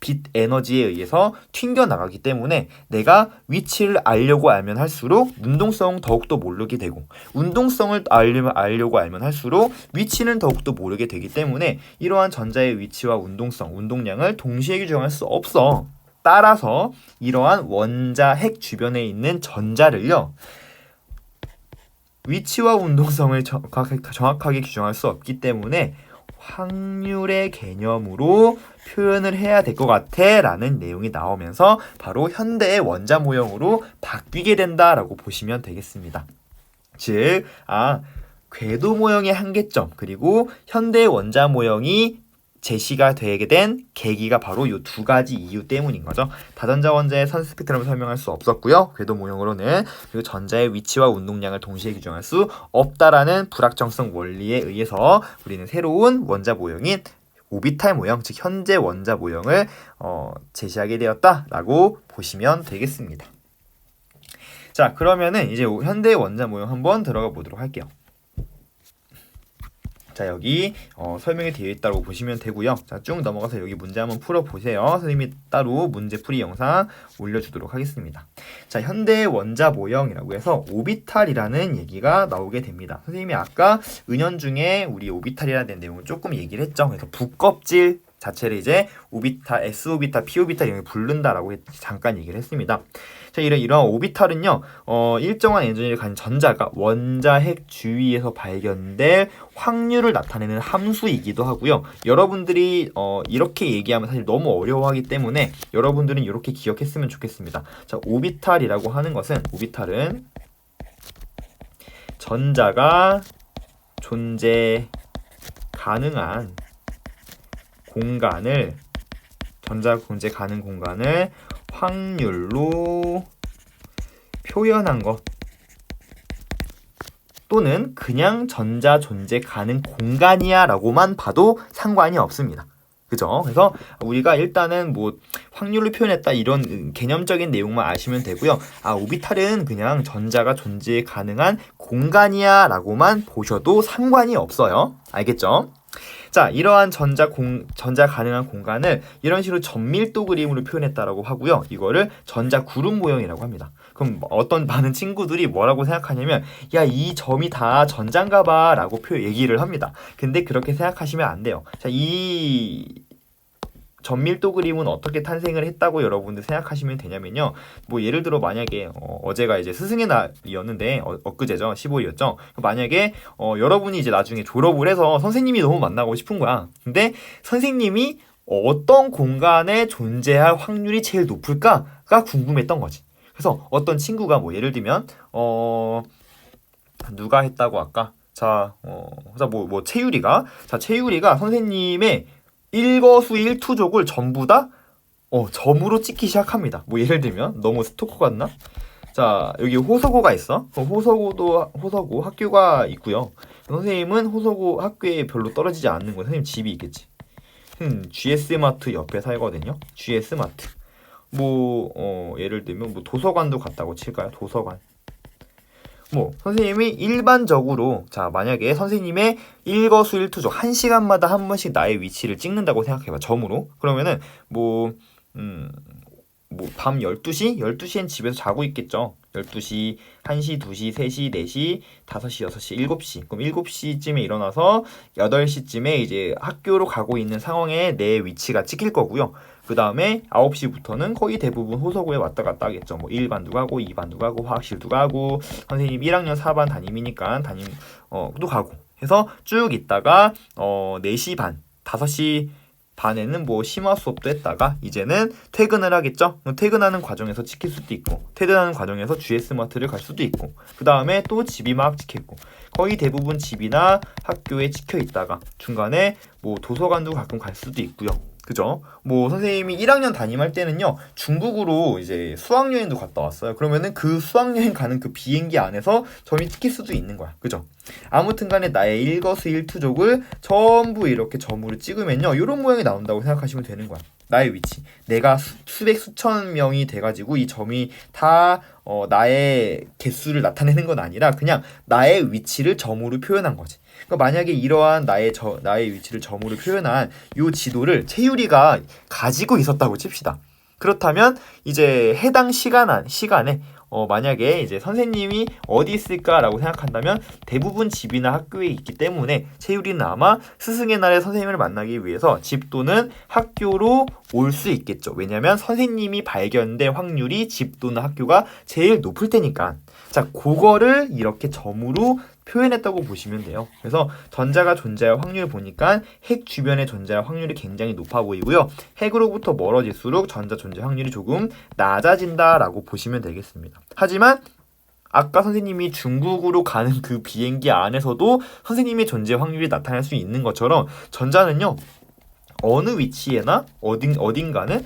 빛 에너지에 의해서 튕겨나가기 때문에 내가 위치를 알면 할수록 운동성 더욱더 모르게 되고 운동성을 알려고 알면 할수록 위치는 더욱더 모르게 되기 때문에 이러한 전자의 위치와 운동량을 동시에 규정할 수 없어. 따라서 이러한 원자 핵 주변에 있는 전자를요 위치와 운동성을 정확하게 규정할 수 없기 때문에 확률의 개념으로 표현을 해야 될 것 같아 라는 내용이 나오면서 바로 현대의 원자 모형으로 바뀌게 된다라고 보시면 되겠습니다. 즉, 궤도 모형의 한계점 그리고 현대의 원자 모형이 제시가 되게 된 계기가 바로 이 두 가지 이유 때문인 거죠. 다전자 원자의 선 스펙트럼을 설명할 수 없었고요. 궤도 모형으로는 그리고 전자의 위치와 운동량을 동시에 규정할 수 없다라는 불확정성 원리에 의해서 우리는 새로운 원자 모형인 오비탈 모형, 즉 현재 원자 모형을 제시하게 되었다라고 보시면 되겠습니다. 자, 그러면은 이제 현대 원자 모형 한번 들어가 보도록 할게요. 자, 여기 설명이 되어 있다고 보시면 되고요. 자, 쭉 넘어가서 여기 문제 한번 풀어보세요. 선생님이 따로 문제풀이 영상 올려주도록 하겠습니다. 자, 현대 원자 모형이라고 해서 오비탈이라는 얘기가 나오게 됩니다. 선생님이 아까 은연중에 우리 오비탈이라는 내용을 조금 얘기를 했죠. 그래서 북껍질 자체를 이제 오비탈, S오비탈, P오비탈 이렇게 부른다라고 잠깐 얘기를 했습니다. 자, 이러한 오비탈은요, 일정한 에너지를 가진 전자가 원자핵 주위에서 발견될 확률을 나타내는 함수이기도 하고요. 여러분들이 이렇게 얘기하면 사실 너무 어려워하기 때문에 여러분들은 이렇게 기억했으면 좋겠습니다. 자, 오비탈이라고 하는 것은 오비탈은 전자가 존재 가능한 공간을 확률로 표현한 것 또는 그냥 전자 존재 가능 공간이야 라고만 봐도 상관이 없습니다. 그죠? 그래서 우리가 일단은 확률로 표현했다 이런 개념적인 내용만 아시면 되고요. 오비탈은 그냥 전자가 존재 가능한 공간이야 라고만 보셔도 상관이 없어요. 알겠죠? 자, 이러한 전자 가능한 공간을 이런 식으로 전밀도 그림으로 표현했다라고 하고요. 이거를 전자 구름 모형이라고 합니다. 그럼 어떤 많은 친구들이 뭐라고 생각하냐면 야, 이 점이 다 전자인가 봐 라고 얘기를 합니다. 근데 그렇게 생각하시면 안 돼요. 자, 이 전밀도 그림은 어떻게 탄생을 했다고 여러분들 생각하시면 되냐면요. 예를 들어 만약에 어제가 이제 스승의 날이었는데 엊그제죠. 15일이었죠. 만약에 여러분이 이제 나중에 졸업을 해서 선생님이 너무 만나고 싶은 거야. 근데 선생님이 어떤 공간에 존재할 확률이 제일 높을까가 궁금했던 거지. 그래서 어떤 친구가 예를 들면 누가 했다고 할까? 자, 채유리가 선생님의 일거수일투족을 전부 다 점으로 찍기 시작합니다. 예를 들면 너무 스토커 같나? 자, 여기 호서고가 있어. 호서고 학교가 있고요. 선생님은 호서고 학교에 별로 떨어지지 않는 거예요. 선생님 집이 있겠지. GS마트 옆에 살거든요. GS마트. 예를 들면 도서관도 갔다고 칠까요? 도서관. 선생님이 일반적으로 만약에 선생님의 일거수일투족 1시간마다 한 번씩 나의 위치를 찍는다고 생각해봐. 점으로. 그러면은 밤 12시? 12시엔 집에서 자고 있겠죠. 12시, 1시, 2시, 3시, 4시, 5시, 6시, 7시. 그럼 7시쯤에 일어나서 8시쯤에 이제 학교로 가고 있는 상황에 내 위치가 찍힐 거고요. 그 다음에 9시부터는 거의 대부분 호서구에 왔다 갔다 하겠죠. 1반도 가고 2반도 가고 화학실도 가고 선생님 1학년 4반 담임이니까 또 가고 해서 쭉 있다가 4시 반, 5시 반에는 심화 수업도 했다가 이제는 퇴근을 하겠죠. 퇴근하는 과정에서 찍힐 수도 있고 퇴근하는 과정에서 GS마트를 갈 수도 있고 그 다음에 또 집이 막 찍혔고 거의 대부분 집이나 학교에 찍혀 있다가 중간에 도서관도 가끔 갈 수도 있고요. 그죠? 선생님이 1학년 담임할 때는요, 중국으로 이제 수학여행도 갔다 왔어요. 그러면은 그 수학여행 가는 그 비행기 안에서 점이 찍힐 수도 있는 거야. 그죠? 아무튼 간에 나의 일거수일투족을 전부 이렇게 점으로 찍으면요, 이런 모양이 나온다고 생각하시면 되는 거야. 나의 위치. 내가 수백 수천 명이 돼가지고 이 점이 다 나의 개수를 나타내는 건 아니라 그냥 나의 위치를 점으로 표현한 거지. 그러니까 만약에 이러한 나의 위치를 점으로 표현한 이 지도를 채유리가 가지고 있었다고 칩시다. 그렇다면 이제 해당 시간에 만약에 이제 선생님이 어디 있을까라고 생각한다면 대부분 집이나 학교에 있기 때문에 채유리는 아마 스승의 날에 선생님을 만나기 위해서 집 또는 학교로 올 수 있겠죠. 왜냐하면 선생님이 발견될 확률이 집 또는 학교가 제일 높을 테니까. 자, 그거를 이렇게 점으로 표현했다고 보시면 돼요. 그래서 전자가 존재할 확률을 보니까 핵 주변에 존재할 확률이 굉장히 높아 보이고요. 핵으로부터 멀어질수록 전자 존재 확률이 조금 낮아진다라고 보시면 되겠습니다. 하지만 아까 선생님이 중국으로 가는 그 비행기 안에서도 선생님의 존재 확률이 나타날 수 있는 것처럼 전자는요, 어느 위치에나 어딘가는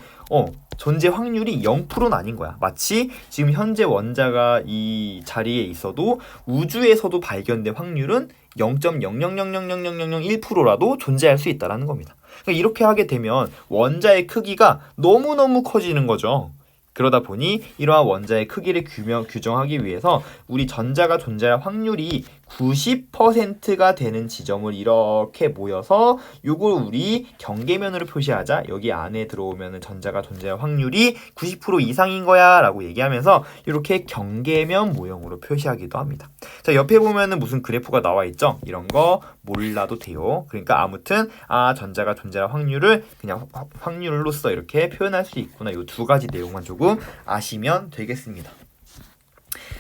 존재 확률이 0%는 아닌 거야. 마치 지금 현재 원자가 이 자리에 있어도 우주에서도 발견된 확률은 0.000000001%라도 존재할 수 있다는 겁니다. 그러니까 이렇게 하게 되면 원자의 크기가 너무너무 커지는 거죠. 그러다 보니 이러한 원자의 크기를 규정하기 위해서 우리 전자가 존재할 확률이 90%가 되는 지점을 이렇게 모여서 요걸 우리 경계면으로 표시하자. 여기 안에 들어오면 전자가 존재할 확률이 90% 이상인 거야 라고 얘기하면서 이렇게 경계면 모형으로 표시하기도 합니다. 자, 옆에 보면은 무슨 그래프가 나와 있죠? 이런 거 몰라도 돼요. 그러니까 아무튼 전자가 존재할 확률을 그냥 확률로서 이렇게 표현할 수 있구나. 요 두 가지 내용만 조금 아시면 되겠습니다.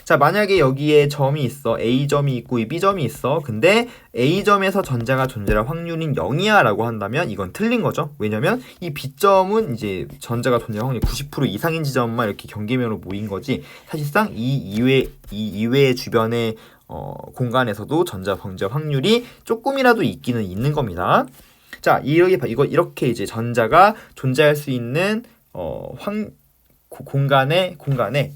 자, 만약에 여기에 점이 있어. A점이 있고 이 B점이 있어. 근데 A점에서 전자가 존재할 확률인 0이야 라고 한다면 이건 틀린 거죠. 왜냐면 이 B점은 이제 전자가 존재할 확률이 90% 이상인 지점만 이렇게 경계면으로 모인 거지. 사실상 이 이외의 주변의 공간에서도 전자 존재 확률이 조금이라도 있기는 있는 겁니다. 자, 이렇게 이제 전자가 존재할 수 있는 공간에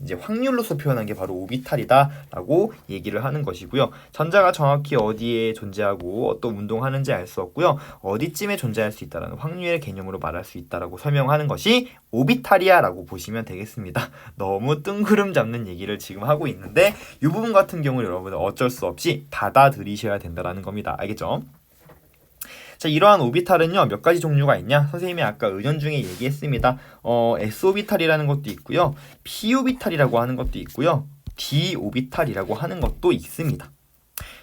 이제 확률로서 표현한 게 바로 오비탈이다라고 얘기를 하는 것이고요. 전자가 정확히 어디에 존재하고 어떤 운동하는지 알 수 없고요. 어디쯤에 존재할 수 있다라는 확률의 개념으로 말할 수 있다라고 설명하는 것이 오비탈이야라고 보시면 되겠습니다. 너무 뜬구름 잡는 얘기를 지금 하고 있는데 이 부분 같은 경우는 여러분들 어쩔 수 없이 받아들이셔야 된다라는 겁니다. 알겠죠? 자, 이러한 오비탈은요, 몇 가지 종류가 있냐? 선생님이 아까 은연중에 얘기했습니다. S오비탈이라는 것도 있고요, P오비탈이라고 하는 것도 있고요, D오비탈이라고 하는 것도 있습니다.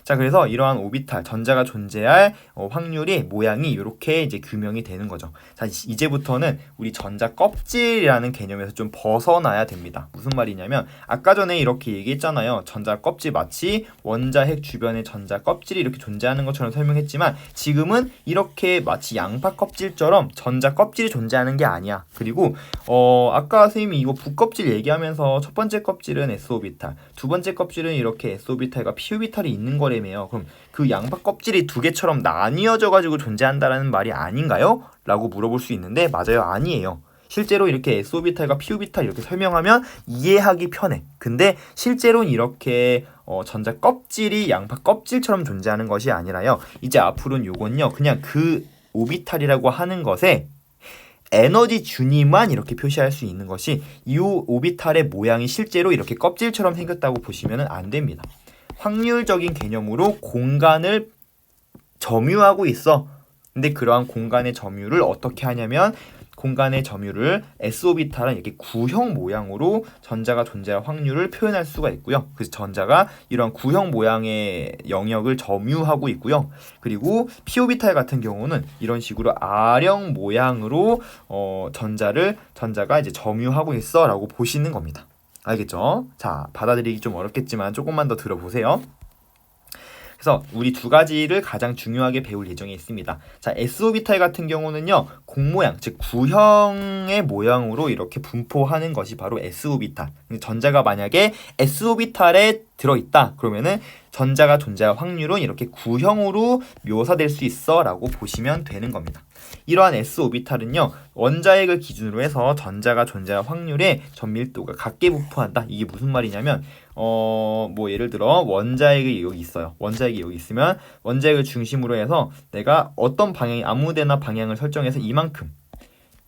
자, 그래서 이러한 오비탈, 전자가 존재할 확률이 모양이 이렇게 이제 규명이 되는 거죠. 자, 이제부터는 우리 전자 껍질이라는 개념에서 좀 벗어나야 됩니다. 무슨 말이냐면 아까 전에 이렇게 얘기했잖아요. 전자 껍질 마치 원자 핵 주변에 전자 껍질이 이렇게 존재하는 것처럼 설명했지만 지금은 이렇게 마치 양파 껍질처럼 전자 껍질이 존재하는 게 아니야. 그리고 아까 선생님이 이거 부껍질 얘기하면서 첫 번째 껍질은 S오비탈, 두 번째 껍질은 이렇게 S오비탈과 P오비탈이 있는 거래매요. 그럼 그 양파 껍질이 두 개처럼 나뉘어져 가지고 존재한다라는 말이 아닌가요? 라고 물어볼 수 있는데 맞아요, 아니에요. 실제로 이렇게 S오비탈과 P오비탈 이렇게 설명하면 이해하기 편해. 근데 실제로는 이렇게 전자 껍질이 양파 껍질처럼 존재하는 것이 아니라요. 이제 앞으로는 요건요, 그냥 그 오비탈이라고 하는 것에 에너지 준위만 이렇게 표시할 수 있는 것이 이 오비탈의 모양이 실제로 이렇게 껍질처럼 생겼다고 보시면 안 됩니다. 확률적인 개념으로 공간을 점유하고 있어. 근데 그러한 공간의 점유를 어떻게 하냐면 공간의 점유를 S오비탈은 이렇게 구형 모양으로 전자가 존재할 확률을 표현할 수가 있고요. 그래서 전자가 이런 구형 모양의 영역을 점유하고 있고요. 그리고 P오비탈 같은 경우는 이런 식으로 R형 모양으로 전자가 이제 점유하고 있어라고 보시는 겁니다. 알겠죠? 자, 받아들이기 좀 어렵겠지만 조금만 더 들어보세요. 그래서 우리 두 가지를 가장 중요하게 배울 예정에 있습니다. 자, S오비탈 같은 경우는요, 공모양, 즉 구형의 모양으로 이렇게 분포하는 것이 바로 S오비탈. 전자가 만약에 S오비탈에 들어있다 그러면은 전자가 존재할 확률은 이렇게 구형으로 묘사될 수 있어 라고 보시면 되는 겁니다. 이러한 S오비탈은요, 원자핵을 기준으로 해서 전자가 존재할 확률의 전밀도가 같게 분포한다. 이게 무슨 말이냐면 뭐 예를 들어 원자핵이 여기 있어요. 원자핵이 여기 있으면 원자핵을 중심으로 해서 내가 어떤 방향이 아무데나 방향을 설정해서 이만큼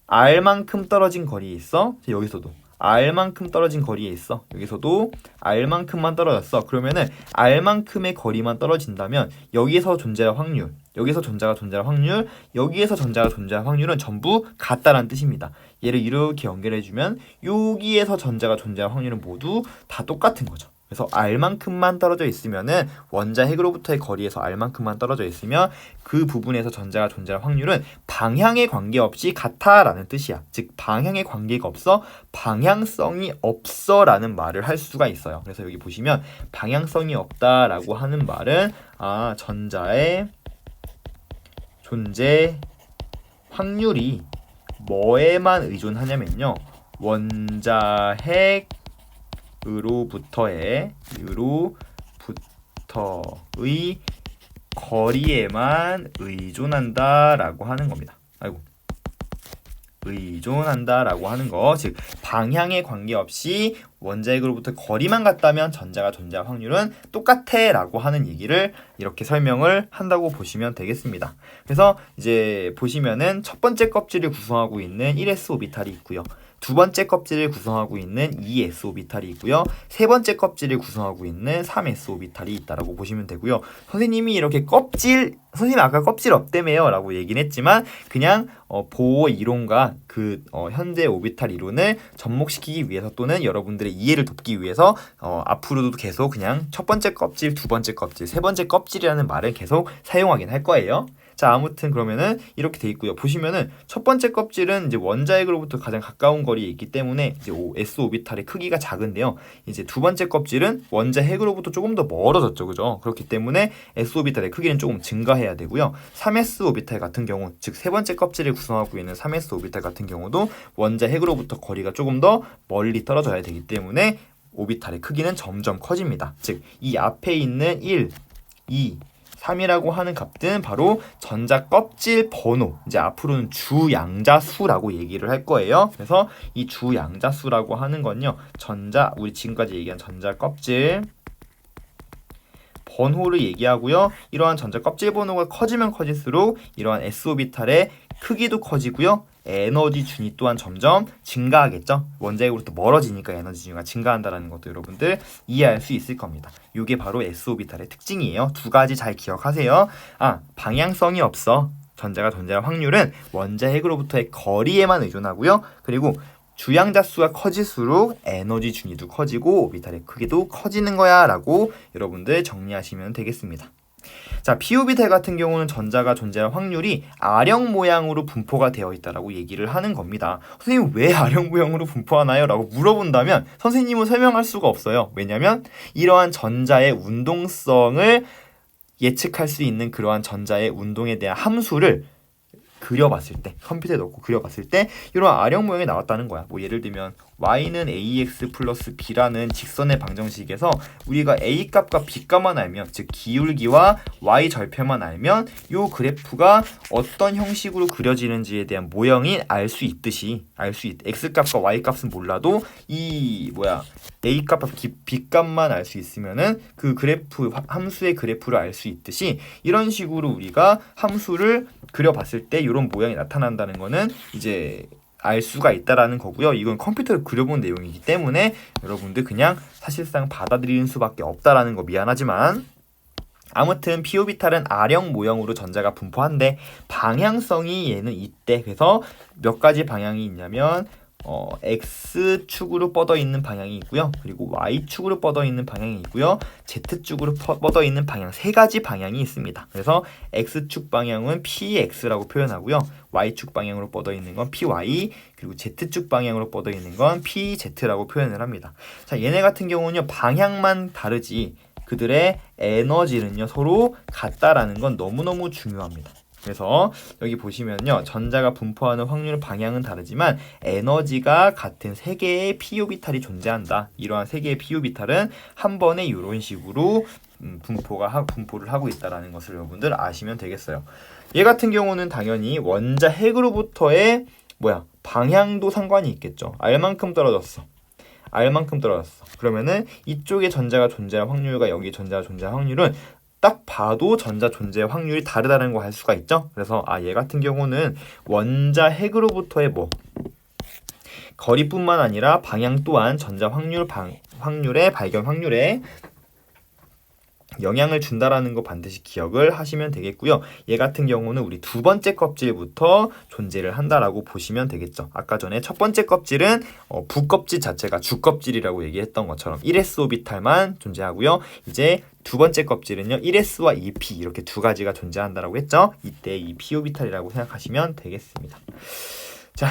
R만큼 떨어진 거리에 있어. 여기서도 R만큼 떨어진 거리에 있어. 여기서도 R만큼만 떨어졌어. 그러면은 R만큼의 거리만 떨어진다면 여기에서 존재할 확률, 여기서 전자가 존재할 확률, 여기에서 전자가 존재할 확률은 전부 같다라는 뜻입니다. 얘를 이렇게 연결해주면 여기에서 전자가 존재할 확률은 모두 다 똑같은 거죠. 그래서 R만큼만 떨어져 있으면은 원자 핵으로부터의 거리에서 R만큼만 떨어져 있으면 그 부분에서 전자가 존재할 확률은 방향에 관계없이 같아라는 뜻이야. 즉 방향에 관계가 없어, 방향성이 없어라는 말을 할 수가 있어요. 그래서 여기 보시면 방향성이 없다라고 하는 말은 전자의 존재 확률이 뭐에만 의존하냐면요, 원자핵 으로부터의 거리에만 의존한다라고 하는 겁니다. 의존한다라고 하는 거, 즉 방향에 관계없이 원자핵으로부터 거리만 같다면 전자가 존재할 확률은 똑같아라고 하는 얘기를 이렇게 설명을 한다고 보시면 되겠습니다. 그래서 이제 보시면은 첫 번째 껍질을 구성하고 있는 1s 오비탈이 있고요. 두 번째 껍질을 구성하고 있는 2s 오비탈이 있고요. 세 번째 껍질을 구성하고 있는 3s 오비탈이 있다라고 보시면 되고요. 선생님이 이렇게 선생님 아까 껍질 없대매요 라고 얘기는 했지만 그냥 보호 이론과 그 현재 오비탈 이론을 접목시키기 위해서 또는 여러분들의 이해를 돕기 위해서 앞으로도 계속 그냥 첫 번째 껍질, 두 번째 껍질, 세 번째 껍질이라는 말을 계속 사용하긴 할 거예요. 자, 아무튼 그러면은 이렇게 돼 있고요. 보시면은 첫 번째 껍질은 이제 원자핵으로부터 가장 가까운 거리에 있기 때문에 이제 s 오비탈의 크기가 작은데요. 이제 두 번째 껍질은 원자핵으로부터 조금 더 멀어졌죠, 그죠? 그렇기 때문에 s 오비탈의 크기는 조금 증가해야 되고요. 3s 오비탈 같은 경우, 즉 세 번째 껍질을 구성하고 있는 3s 오비탈 같은 경우도 원자핵으로부터 거리가 조금 더 멀리 떨어져야 되기 때문에 오비탈의 크기는 점점 커집니다. 즉 이 앞에 있는 1, 2, 3이라고 하는 값은 바로 전자 껍질 번호, 이제 앞으로는 주양자수라고 얘기를 할 거예요. 그래서 이 주양자수라고 하는 건요, 우리 지금까지 얘기한 전자 껍질 번호를 얘기하고요. 이러한 전자 껍질 번호가 커지면 커질수록 이러한 s오비탈의 크기도 커지고요. 에너지 준위 또한 점점 증가하겠죠. 원자핵으로부터 멀어지니까 에너지 준위가 증가한다는 것도 여러분들 이해할 수 있을 겁니다. 이게 바로 s오비탈의 특징이에요. 두 가지 잘 기억하세요. 방향성이 없어. 전자가 존재할 확률은 원자핵으로부터의 거리에만 의존하고요. 그리고 주양자수가 커질수록 에너지 준위도 커지고 오비탈의 크기도 커지는 거야 라고 여러분들 정리하시면 되겠습니다. 자, P오비탈 같은 경우는 전자가 존재할 확률이 R형 모양으로 분포가 되어 있다라고 얘기를 하는 겁니다. 선생님 왜 R형 모양으로 분포하나요? 라고 물어본다면 선생님은 설명할 수가 없어요. 왜냐하면 이러한 전자의 운동성을 예측할 수 있는 그러한 전자의 운동에 대한 함수를 그려봤을 때, 컴퓨터에 넣고 그려봤을 때 이런 R형 모양이 나왔다는 거야. 뭐 예를 들면 y는 ax 플러스 b라는 직선의 방정식에서 우리가 a 값과 b 값만 알면, 즉 기울기와 y 절편만 알면 요 그래프가 어떤 형식으로 그려지는지에 대한 모형이 알 수 있듯이, x 값과 y 값은 몰라도 이 a 값과 b 값만 알 수 있으면은 그 그래프, 함수의 그래프를 알 수 있듯이, 이런 식으로 우리가 함수를 그려봤을 때 이런 모양이 나타난다는 거는 이제 알 수가 있다라는 거고요. 이건 컴퓨터를 그려본 내용이기 때문에 여러분들 그냥 사실상 받아들이는 수밖에 없다라는 거, 미안하지만. 아무튼 P오비탈은 R형 모형으로 전자가 분포한데 방향성이 얘는 이때, 그래서 몇 가지 방향이 있냐면 X축으로 뻗어 있는 방향이 있고요. 그리고 Y축으로 뻗어 있는 방향이 있고요. Z축으로 뻗어 있는 방향, 세 가지 방향이 있습니다. 그래서 X축 방향은 PX라고 표현하고요. Y축 방향으로 뻗어 있는 건 PY, 그리고 Z축 방향으로 뻗어 있는 건 PZ라고 표현을 합니다. 자, 얘네 같은 경우는요, 방향만 다르지 그들의 에너지는요 서로 같다라는 건 너무너무 중요합니다. 그래서 여기 보시면요, 전자가 분포하는 확률 방향은 다르지만 에너지가 같은 세 개의 P오비탈이 존재한다. 이러한 세 개의 P오비탈은 한 번에 이런 식으로 분포를 하고 있다라는 것을 여러분들 아시면 되겠어요. 얘 같은 경우는 당연히 원자 핵으로부터의 방향도 상관이 있겠죠. R만큼 떨어졌어. 그러면은 이쪽에 전자가 존재할 확률과 여기 전자가 존재할 확률은 딱 봐도 전자 존재 확률이 다르다는 거 알 수가 있죠. 그래서 얘 같은 경우는 원자 핵으로부터의 거리뿐만 아니라 방향 또한 전자 확률의 발견 확률에 영향을 준다라는 거 반드시 기억을 하시면 되겠고요. 얘 같은 경우는 우리 두 번째 껍질부터 존재를 한다라고 보시면 되겠죠. 아까 전에 첫 번째 껍질은 부껍질 자체가 주껍질이라고 얘기했던 것처럼 1s 오비탈만 존재하고요. 이제 두 번째 껍질은요, 1s와 2p 이렇게 두 가지가 존재한다라고 했죠. 이때 이 p 오비탈이라고 생각하시면 되겠습니다. 자,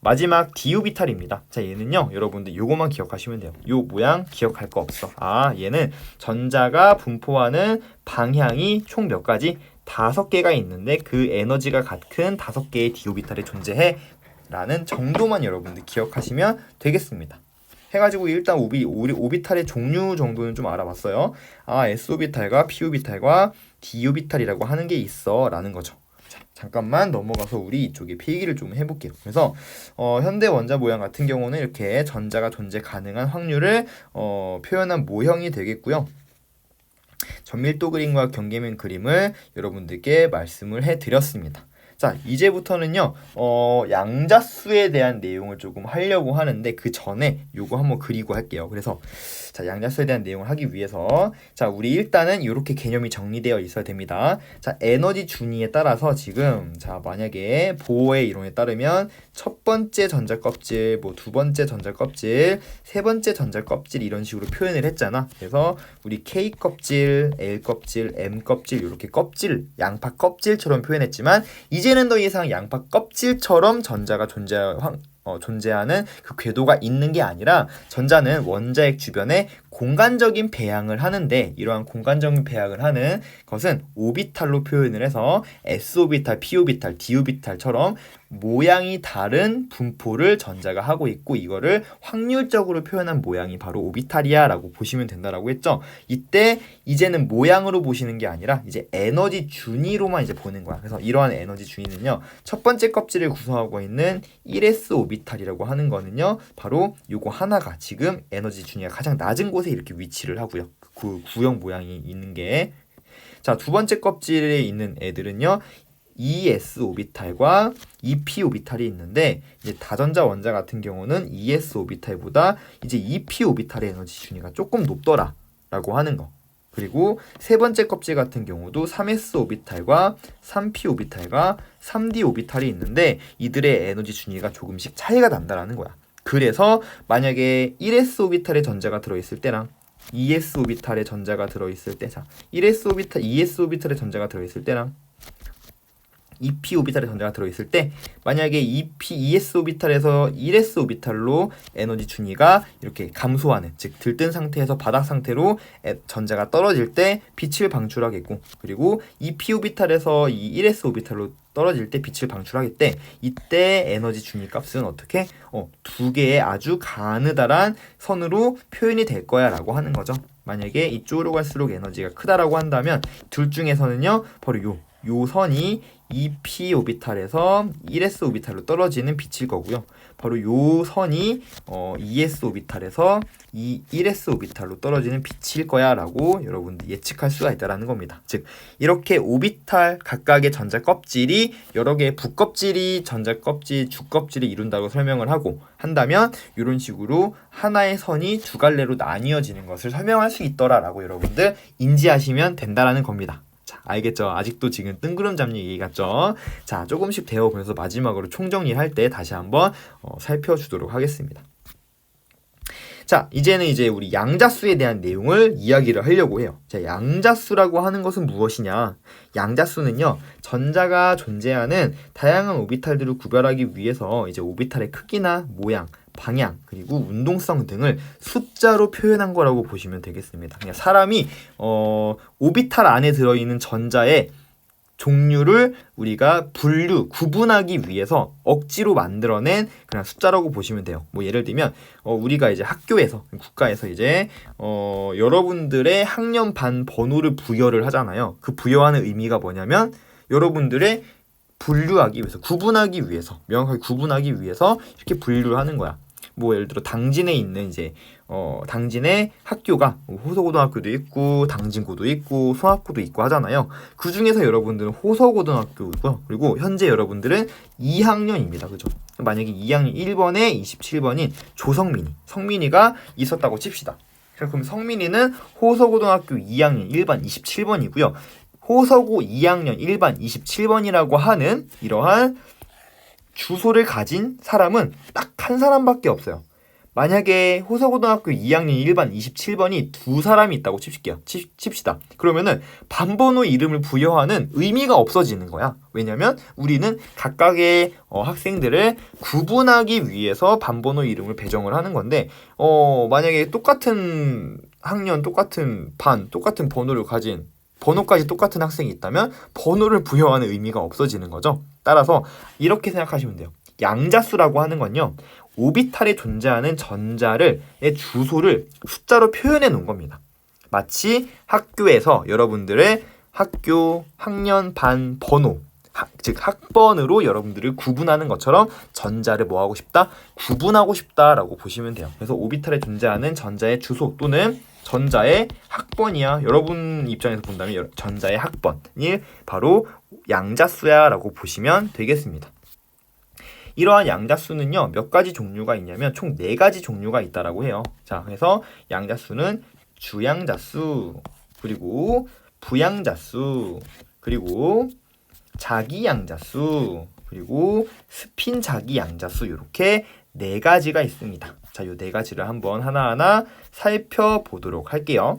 마지막 D오비탈입니다. 자, 얘는요, 여러분들 요거만 기억하시면 돼요. 요 모양 기억할 거 없어. 얘는 전자가 분포하는 방향이 총 몇 가지? 5개가 있는데 그 에너지가 같은 5개의 D오비탈이 존재해 라는 정도만 여러분들 기억하시면 되겠습니다. 해가지고 일단 우리 오비탈의 종류 정도는 좀 알아봤어요. S오비탈과 P오비탈과 D오비탈이라고 하는 게 있어 라는 거죠. 잠깐만 넘어가서 우리 이쪽에 필기를 좀 해볼게요. 그래서 현대 원자 모양 같은 경우는 이렇게 전자가 존재 가능한 확률을 표현한 모형이 되겠고요. 전밀도 그림과 경계면 그림을 여러분들께 말씀을 해드렸습니다. 자, 이제부터는요, 양자수에 대한 내용을 조금 하려고 하는데 그 전에 요거 한번 그리고 할게요. 그래서 자, 양자수에 대한 내용을 하기 위해서 자, 우리 일단은 이렇게 개념이 정리되어 있어야 됩니다. 자, 에너지 준위에 따라서 지금 자, 만약에 보어의 이론에 따르면 첫 번째 전자 껍질, 두 번째 전자 껍질, 세 번째 전자 껍질 이런 식으로 표현을 했잖아. 그래서 우리 K 껍질, L 껍질, M 껍질 이렇게 껍질, 양파 껍질처럼 표현했지만 이제는 더 이상 양파 껍질처럼 전자가 존재하는 그 궤도가 있는 게 아니라 전자는 원자핵 주변에 공간적인 배양을 하는데, 이러한 공간적인 배양을 하는 것은 오비탈로 표현을 해서 S오비탈, P오비탈, D오비탈처럼 모양이 다른 분포를 전자가 하고 있고, 이거를 확률적으로 표현한 모양이 바로 오비탈이야 라고 보시면 된다라고 했죠. 이때 이제는 모양으로 보시는 게 아니라 이제 에너지 준위로만 이제 보는 거야. 그래서 이러한 에너지 준위는요, 첫 번째 껍질을 구성하고 있는 1s 오비탈이라고 하는 거는요, 바로 요거 하나가 지금 에너지 준위가 가장 낮은 곳에 이렇게 위치를 하고요. 그 구형 모양이 있는 게, 자, 두 번째 껍질에 있는 애들은요, 2s 오비탈과 2p 오비탈이 있는데, 이제 다전자 원자 같은 경우는 2s 오비탈보다 이제 2p 오비탈의 에너지 준위가 조금 높더라 라고 하는 거. 그리고 세 번째 껍질 같은 경우도 3s 오비탈과 3p 오비탈과 3d 오비탈이 있는데 이들의 에너지 준위가 조금씩 차이가 난다라는 거야. 그래서 만약에 1s 오비탈의 전자가 들어있을 때랑 2s 오비탈의 전자가 들어있을 때, 자, 1s 오비탈, 2s 오비탈의 전자가 들어있을 때랑 2p 오비탈의 전자가 들어있을 때 만약에 2s 오비탈에서 1s 오비탈로 에너지 준위가 이렇게 감소하는, 즉 들뜬 상태에서 바닥 상태로 전자가 떨어질 때 빛을 방출하겠고, 그리고 2p 오비탈에서 이 1s 오비탈로 떨어질 때 빛을 방출하겠대. 이때 에너지 준위 값은 어떻게? 두 개의 아주 가느다란 선으로 표현이 될 거야 라고 하는 거죠. 만약에 이쪽으로 갈수록 에너지가 크다라고 한다면 둘 중에서는요 바로 요 선이 2p 오비탈에서 1s 오비탈로 떨어지는 빛일 거고요. 바로 요 선이 2s 오비탈에서 1s 오비탈로 떨어지는 빛일 거야 라고 여러분들 예측할 수가 있다라는 겁니다. 즉 이렇게 오비탈 각각의 전자 껍질이 여러 개의 부껍질이 전자 껍질, 주껍질을 이룬다고 설명을 하고 한다면 이런 식으로 하나의 선이 두 갈래로 나뉘어지는 것을 설명할 수 있더라라고 여러분들 인지하시면 된다라는 겁니다. 자, 알겠죠? 아직도 지금 뜬구름 잡는 얘기 같죠? 자, 조금씩 배워보면서 마지막으로 총정리할 때 다시 한번 살펴주도록 하겠습니다. 자, 이제는 이제 우리 양자수에 대한 내용을 이야기를 하려고 해요. 자, 양자수라고 하는 것은 무엇이냐? 양자수는요, 전자가 존재하는 다양한 오비탈들을 구별하기 위해서 이제 오비탈의 크기나 모양, 방향, 그리고 운동성 등을 숫자로 표현한 거라고 보시면 되겠습니다. 그냥 사람이 오비탈 안에 들어있는 전자의 종류를 우리가 구분하기 위해서 억지로 만들어낸 그냥 숫자라고 보시면 돼요. 뭐 예를 들면 우리가 이제 학교에서, 국가에서 이제 여러분들의 학년반 번호를 부여를 하잖아요. 그 부여하는 의미가 뭐냐면 여러분들의 분류하기 위해서, 구분하기 위해서, 명확하게 구분하기 위해서 이렇게 분류를 하는 거야. 뭐 예를 들어 당진에 있는 이제 당진의 학교가 호서고등학교도 있고 당진고도 있고 송학고도 있고 하잖아요. 그 중에서 여러분들은 호서고등학교고요. 그리고 현재 여러분들은 2학년입니다. 그죠? 만약에 2학년 1번에 27번인 성민이가 있었다고 칩시다. 그럼 성민이는 호서고등학교 2학년 1반 27번이고요. 호서고 2학년 1반 27번이라고 하는 이러한 주소를 가진 사람은 딱 한 사람밖에 없어요. 만약에 호서고등학교 2학년 1반 27번이 두 사람이 있다고 칩시다. 그러면은 반번호 이름을 부여하는 의미가 없어지는 거야. 왜냐면 우리는 각각의 학생들을 구분하기 위해서 반번호 이름을 배정을 하는 건데 만약에 똑같은 학년, 똑같은 반, 똑같은 번호를 가진 번호까지 똑같은 학생이 있다면 번호를 부여하는 의미가 없어지는 거죠. 따라서 이렇게 생각하시면 돼요. 양자수라고 하는 건요, 오비탈에 존재하는 전자의 주소를 숫자로 표현해 놓은 겁니다. 마치 학교에서 여러분들의 학교, 학년, 반, 번호, 즉 학번으로 여러분들을 구분하는 것처럼 전자를 뭐하고 싶다? 구분하고 싶다라고 보시면 돼요. 그래서 오비탈에 존재하는 전자의 주소 또는 전자의 학번이야. 여러분 입장에서 본다면 전자의 학번이 바로 양자수야 라고 보시면 되겠습니다. 이러한 양자수는요, 몇 가지 종류가 있냐면 총 4가지 종류가 있다라고 해요. 자, 그래서 양자수는 주양자수, 그리고 부양자수, 그리고 자기양자수, 그리고 스핀 자기양자수, 이렇게 4가지가 있습니다. 자, 이 4가지를 한번 하나하나 살펴보도록 할게요.